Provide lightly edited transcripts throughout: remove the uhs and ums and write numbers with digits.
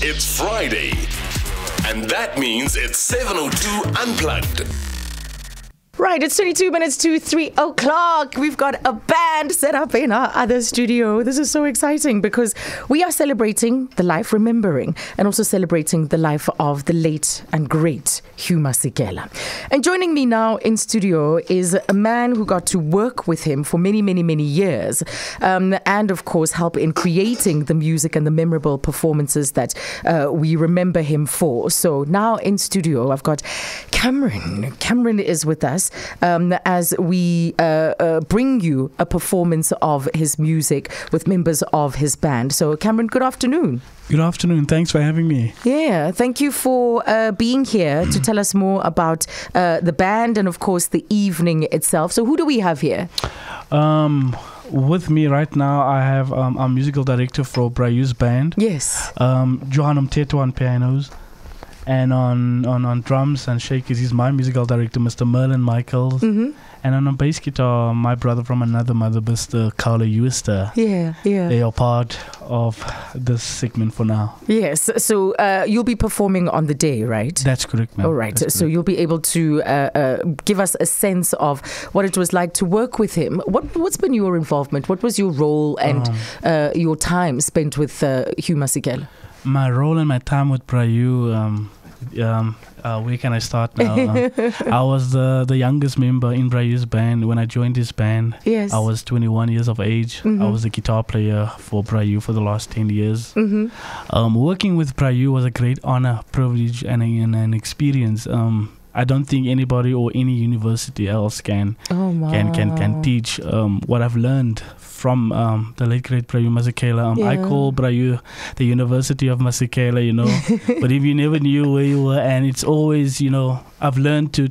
It's Friday, and that means it's 7:02 Unplugged. Right, it's 22 minutes to 3 o'clock. We've got a band set up in our other studio. This is so exciting because we are celebrating the life, remembering, and also celebrating the life of the late and great Hugh Masekela. And joining me now in studio is a man who got to work with him for many, many, many years, and of course help in creating the music and the memorable performances that we remember him for. So now in studio, I've got Cameron. Cameron is with us as we bring you a performance of his music with members of his band. So Cameron, good afternoon. Good afternoon. Thanks for having me. Yeah, thank you for being here to tell us more about the band and of course the evening itself. So who do we have here? With me right now, I have our musical director for Brayu's band. Yes. Johan Mteto on pianos. And on drums and shakers, he's my musical director, Mr. Merlin Michaels. Mm-hmm. And on bass guitar, my brother from another mother, Mr. Carlo Uester. Yeah. They are part of this segment for now. Yes. So you'll be performing on the day, right? That's correct, ma'am. All right. So you'll be able to give us a sense of what it was like to work with him. What's been your involvement? What was your role and your time spent with Hugh Masekela? My role and my time with Brayu, where can I start now? I was the youngest member in Brayu's band. When I joined his band, yes. I was 21 years of age. Mm-hmm. I was the guitar player for Brayu for the last 10 years. Mm-hmm. Working with Brayu was a great honor, privilege, and an experience. I don't think anybody or any university else can teach what I've learned from the late great Brayu Masekela. I call Brayu the University of Masekela, you know. But if you never knew where you were, and it's always, you know, I've learned to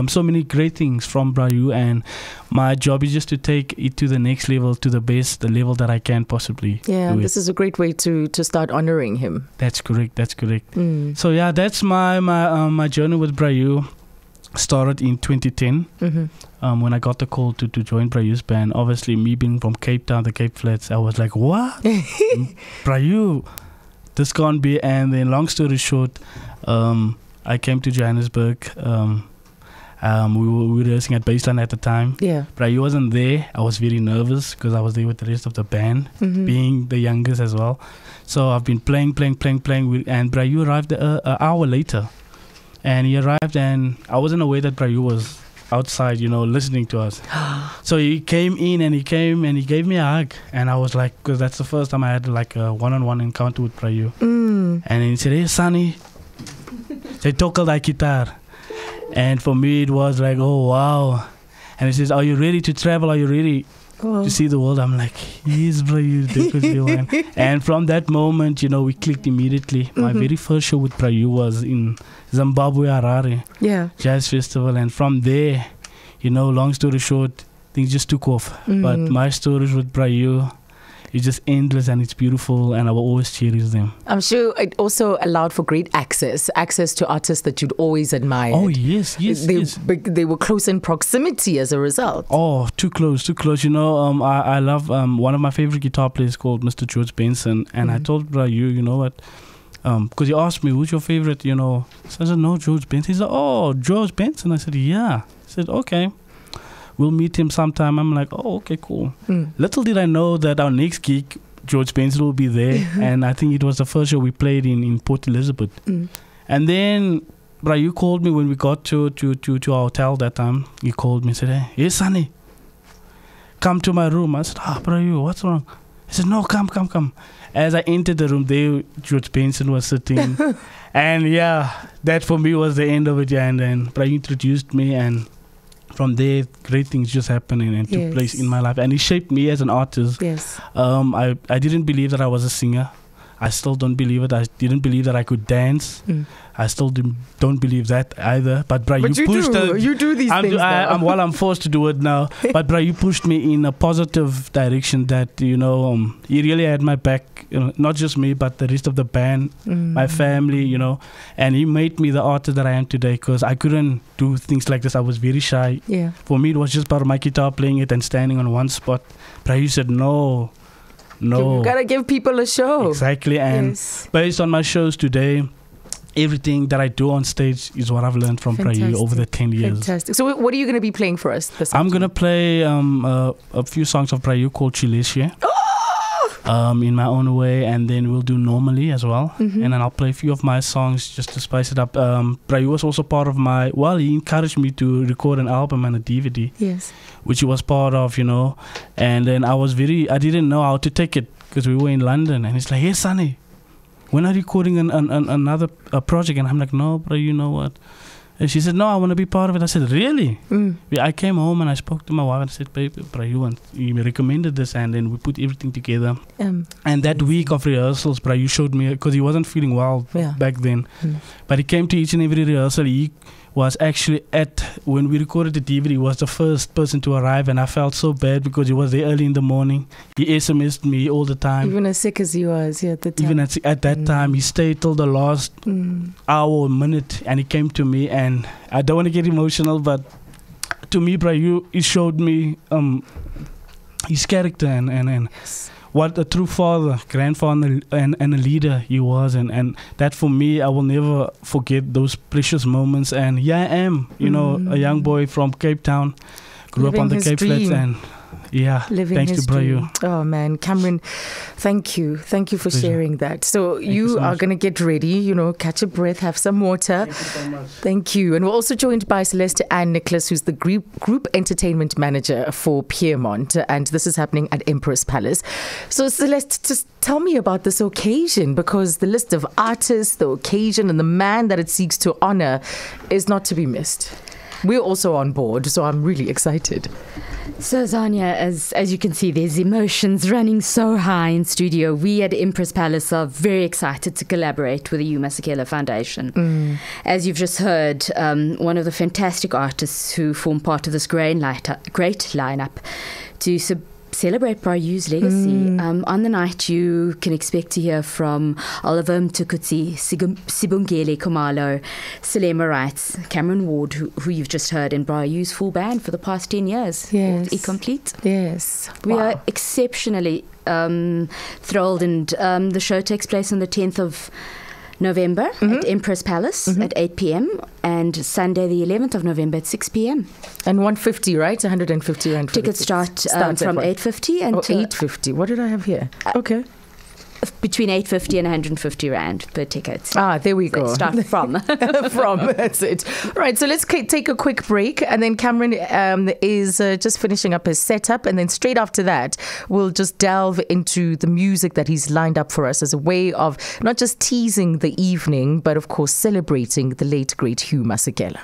so many great things from Brayu, and my job is just to take it to the next level, to the best, the level that I can possibly. Yeah, do this is a great way to start honoring him. That's correct. So yeah, that's my journey with Brayu. Started in 2010 when I got the call to join Brayu's band. Obviously, me being from Cape Town, the Cape Flats, I was like, what? Brayu, this can't be. And then long story short, I came to Johannesburg. We were rehearsing at Baseline at the time. Yeah. Brayu wasn't there. I was very nervous because I was there with the rest of the band, being the youngest as well. So I've been playing, and Brayu arrived an hour later. And he arrived, and I wasn't aware that Brayu was outside, you know, listening to us. So he came in, and he gave me a hug. And I was like, because that's the first time I had like a one-on-one encounter with Brayu. And he said, hey, Sonny, they toca la guitar. And for me, it was like, oh, wow. And he says, are you ready to travel? Are you ready to see the world? I'm like, yes, Brayu, definitely. And from that moment, you know, we clicked immediately. My very first show with Brayu was in Zimbabwe, Harare, Jazz Festival. And from there, you know, long story short, things just took off. But my stories with Brayu is just endless, and it's beautiful, and I will always cherish them. I'm sure it also allowed for great access to artists that you'd always admired. Oh, yes. They were close in proximity as a result. Oh, too close. You know, I love one of my favorite guitar players called Mr. George Benson, and I told Brayu, you know what, because he asked me, who's your favorite, you know. So I said, no, George Benson. He said, oh, George Benson. I said, yeah. He said, okay, we'll meet him sometime. I'm like, oh, okay, cool. Little did I know that our next gig, George Benson will be there. And I think it was the first show we played in Port Elizabeth. And then Brayu called me when we got to our hotel that time. He called me and said, hey, Sonny, come to my room. I said, Brayu, what's wrong? He said, no, come. As I entered the room, there George Benson was sitting. And yeah, that for me was the end of it. Yeah. And then Brayu introduced me, and from there, great things just happened and took place in my life. And it shaped me as an artist. Yes. I didn't believe that I was a singer. I still don't believe it. I didn't believe that I could dance. I still don't believe that either. But Brayu pushed it. You do these things now. I'm forced to do it now. But Brayu pushed me in a positive direction that, you know, he really had my back. You know, not just me, but the rest of the band, my family, you know. And he made me the artist that I am today, because I couldn't do things like this. I was very shy. Yeah. For me, it was just part of my guitar, playing it and standing on one spot. Brayu said, no, No. You gotta give people a show. Exactly. And Yes. based on my shows today, everything that I do on stage is what I've learned from Prayu over the 10 years. Fantastic. So what are you going to be playing for us this I'm going to play a few songs of Prayu called Chileshe. In my own way, and then we'll do Normally as well. Mm-hmm. And then I'll play a few of my songs just to spice it up. Prayu was also part of my, he encouraged me to record an album and a DVD, Yes. which he was part of, And then I didn't know how to take it because we were in London. And he's like, hey, Sonny, when are you recording another project? And I'm like, no, bro, you know what? And she said, no, I want to be part of it. I said, really? I came home and I spoke to my wife and I said, babe, bro, you recommended this, and then we put everything together. And that week of rehearsals, bro, you showed me, because he wasn't feeling well back then. But he came to each and every rehearsal. He was actually when we recorded the DVD, he was the first person to arrive, and I felt so bad because he was there early in the morning. He SMS'd me all the time. Even as sick as he was at the time. Even at that time, he stayed till the last hour or minute, and he came to me, and I don't want to get emotional, but to me, he showed me his character and what a true father, grandfather, and a leader he was. And that for me, I will never forget those precious moments. And here I am, a young boy from Cape Town, grew up on the Cape Flats, and thanks to Prayu. Oh man, Cameron, thank you for sharing that. So you are going to get ready, catch a breath, have some water. Thank you so much. Thank you. And we're also joined by Celeste and Nicholas, who's the group entertainment manager for Piermont, and this is happening at Empress Palace. So Celeste, just tell me about this occasion, because the list of artists, the occasion, and the man that it seeks to honor is not to be missed. We're also on board, so I'm really excited. So Zanya, as you can see, there's emotions running so high in studio. We at Empress Palace are very excited to collaborate with the Hugh Masekela Foundation. As you've just heard, one of the fantastic artists who form part of this great lineup to celebrate Prayu's legacy. On the night, you can expect to hear from Oliver Mtukudzi, Sibongile Kumalo, Salema Wrights, Cameron Ward, who you've just heard, in Prayu's full band for the past 10 years. Yes. E-complete. Yes. We are exceptionally thrilled, and the show takes place on the 10th of November at Empress Palace at 8 p.m. and Sunday the 11th of November at 6 p.m. And 150, right? 150 rand. Tickets start from 850 and 850. What did I have here? Okay. Between 850 and 150 rand per ticket. There we go. Start from. That's it. Right, so let's take a quick break, and then Cameron is just finishing up his setup, and then straight after that, we'll just delve into the music that he's lined up for us as a way of not just teasing the evening, but of course celebrating the late, great Hugh Masekela.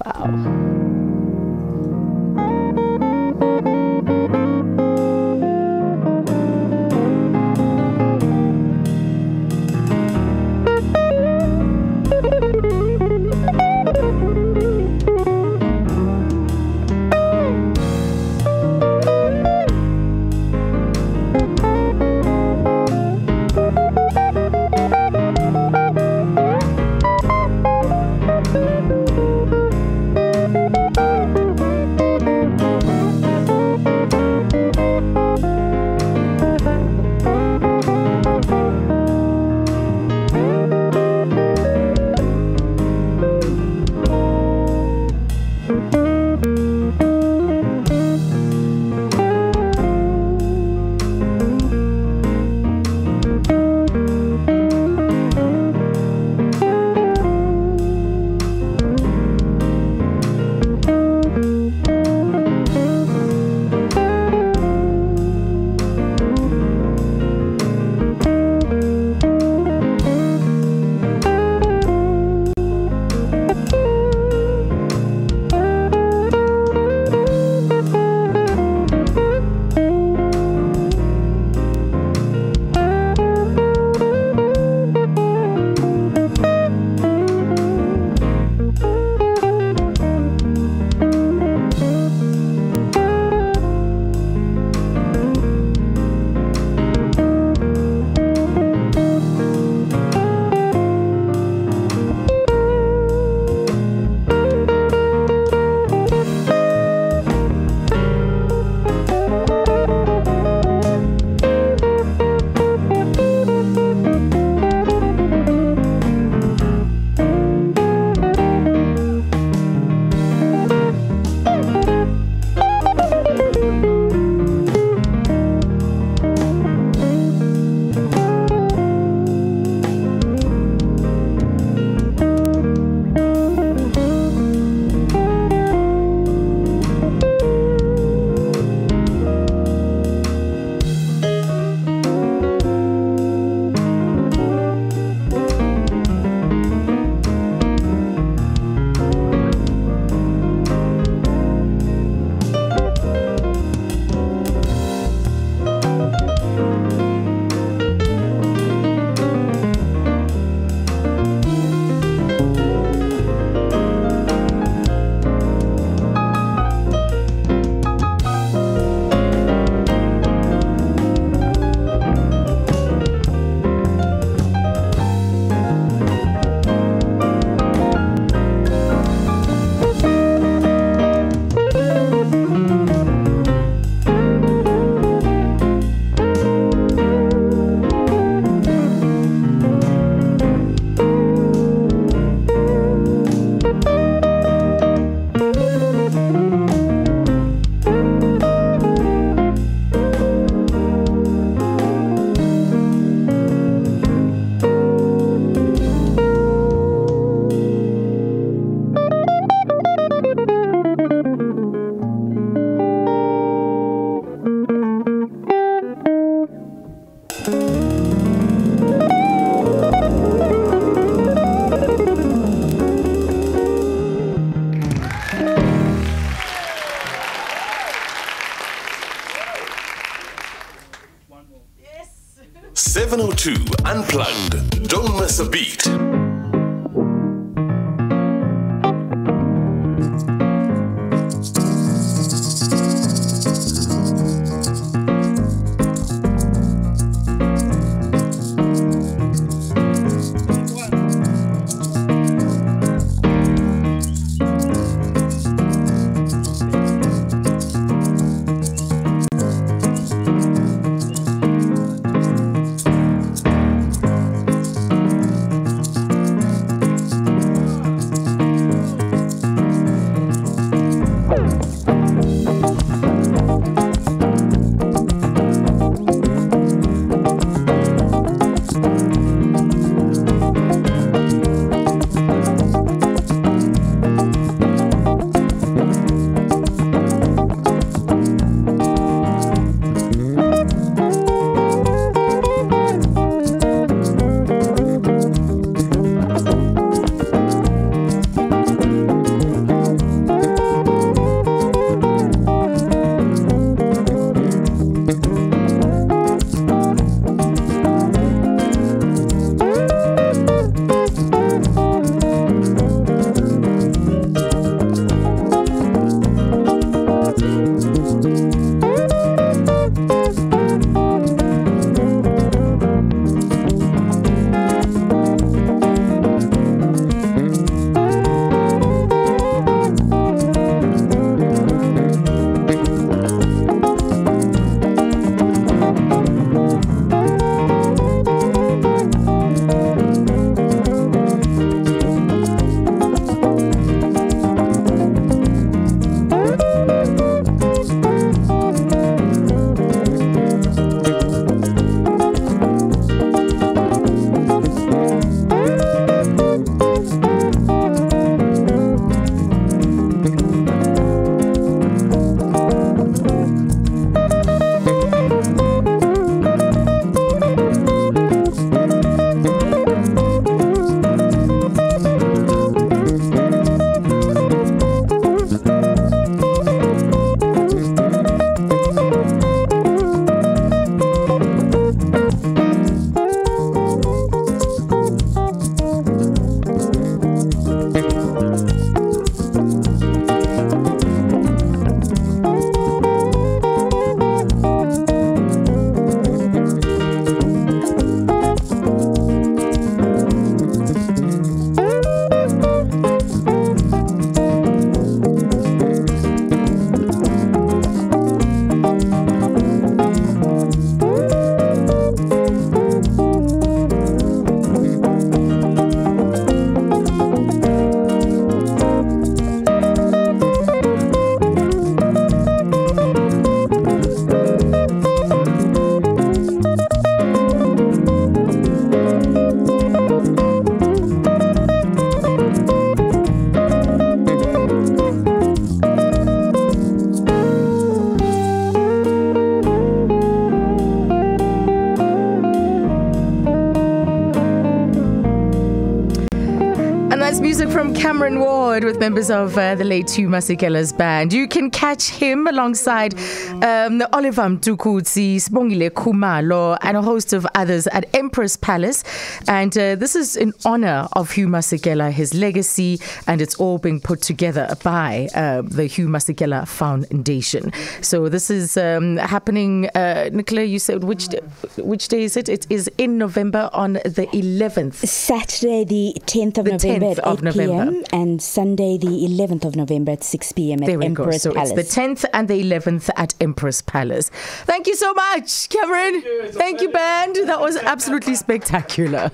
Wow. Yes. 702 Unplugged. Don't miss a beat. Yes, music from Cameron Ward with members of the late Hugh Masekela's band. You can catch him alongside Oliver Mtukudzi, Sibongile Khumalo, and a host of others at Empress Palace. And this is in honor of Hugh Masekela, his legacy, and it's all being put together by the Hugh Masekela Foundation. So this is happening, Nicola, you said which day is it? It is in November on the 11th. Saturday the 10th of November at 8 p.m. and Sunday the 11th of November at 6 p.m. at Empress Palace. So it's the 10th and the 11th at Empress Palace. Thank you so much, Cameron. Thank you, band. That was absolutely spectacular.